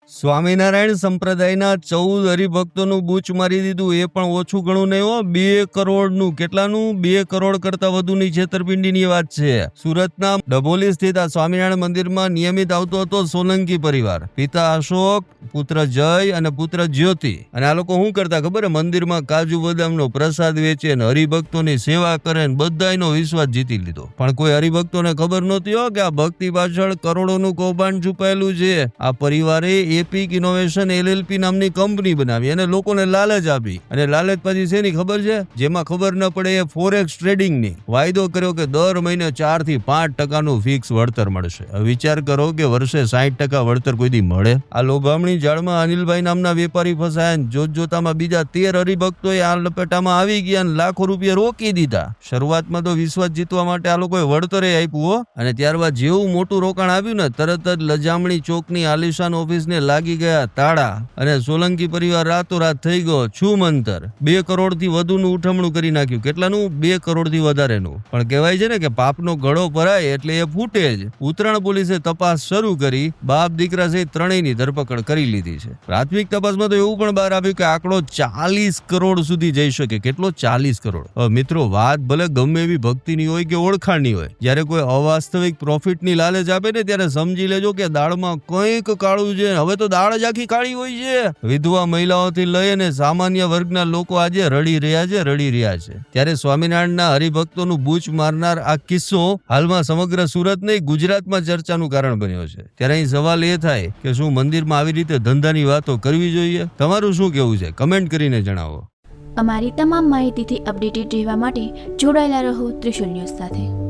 સ્વામિનારાયણ સંપ્રદાયના 14 હરિભક્તોનું બૂચ મારી દીધું. એ પણ ઓછું ઘણું નહીં હો, 2 કરોડનું. કેટલાનું? 2 કરોડ કરતા વધુની છેતરપિંડીની વાત છે. સુરતના ડભોલી સ્થિત આ સ્વામિનારાયણ મંદિરમાં નિયમિત આવતો હતો સોલંકી પરિવાર. પિતા અશોક, પુત્ર જય અને પુત્ર જ્યોતિ. અને આ લોકો શું કરતા ખબર? મંદિરમાં કાજુ બદામનો પ્રસાદ વેચે ને હરિભક્તોની સેવા કરે ને બધાયનો વિશ્વાસ જીતી લીધો. પણ કોઈ હરિભક્તોને ખબર નહોતી હો કે આ ભક્તિ પાછળ કરોડોનું કૌભાંડ છુપાયેલું છે. આ પરિવારે એપિક ઇનોવેશન LLP નામની કંપની બનાવી અને લોકોને લાલચ આપી. અને લાલચ પછી શેની ખબર છે? જેમાં ખબર ન પડે એ ફોરેક્સ ટ્રેડિંગની. વાયદો કર્યો કે દર મહિને 4 થી 5% ફિક્સ વળતર મળશે. વિચાર કરો કે વર્ષે 60% વળતર કોઈ દી મળે? આ લોભામણી જાળમાં અનિલભાઈ નામના વેપારી ફસાયા. જોતજોતામાં બીજા 13 હરિભક્તોએ આ લપેટામાં આવી ગયા અને લાખો રૂપિયા રોકી દીધા. શરૂઆતમાં તો વિશ્વાસ જીતવા માટે આ લોકોએ વળતરે આપ્યું હો. અને ત્યારબાદ જેવું મોટું રોકાણ આવ્યું ને, તરત જ લજામણી ચોકની આલિશાન ઓફિસને લાગી ગયા તાળા અને સોલંકી પરિવાર રાતોરાત થઈ ગયો છૂમંતર. 2 કરોડથી વધુનું ઉઠમણું કરી નાખ્યું. કેટલાનું? 2 કરોડથી વધારેનું. પણ કહેવાય છે ને કે પાપનો ગળો ભરાય એટલે એ ફૂટે જ. ઉત્તરાયણ પોલીસે તપાસ શરૂ કરી. બાપ દીકરા સહિત ત્રણેયની ધરપકડ કરી લીધી છે. પ્રાથમિક તપાસમાં તો એવું પણ બહાર આવ્યું કે આંકડો 40 કરોડ સુધી જઈ શકે. કેટલો? 40 કરોડ. મિત્રો, વાત ભલે ગમે એવી ભક્તિની હોય કે ઓળખાણની હોય, જ્યારે કોઈ અવાસ્તવિક પ્રોફિટની લાલચ આપે ને ત્યારે સમજી લેજો કે દાળમાં કંઈક કાળું છે. હવે તો દાળ જ આખી કાળી હોય છે. વિધવા મહિલાઓથી લઈ અને સામાન્ય વર્ગના લોકો આજે રડી રહ્યા છે. ત્યારે સ્વામિનારાયણના હરિભક્તોનું બૂચ મારનાર આ કિસ્સો હાલમાં સમગ્ર સુરત નહીં, ગુજરાતમાં ચર્ચાનું કારણ બન્યો છે. ત્યારે અહીં સવાલ એ થાય કે શું મંદિરમાં આવી રીતે ધંધાની વાતો કરવી જોઈએ? તમારું શું કહેવું છે? કમેન્ટ કરીને જણાવો. અમારી તમામ માહિતીથી અપડેટેડ રહેવા માટે જોડાયેલા રહો ત્રિશુલ ન્યૂઝ સાથે.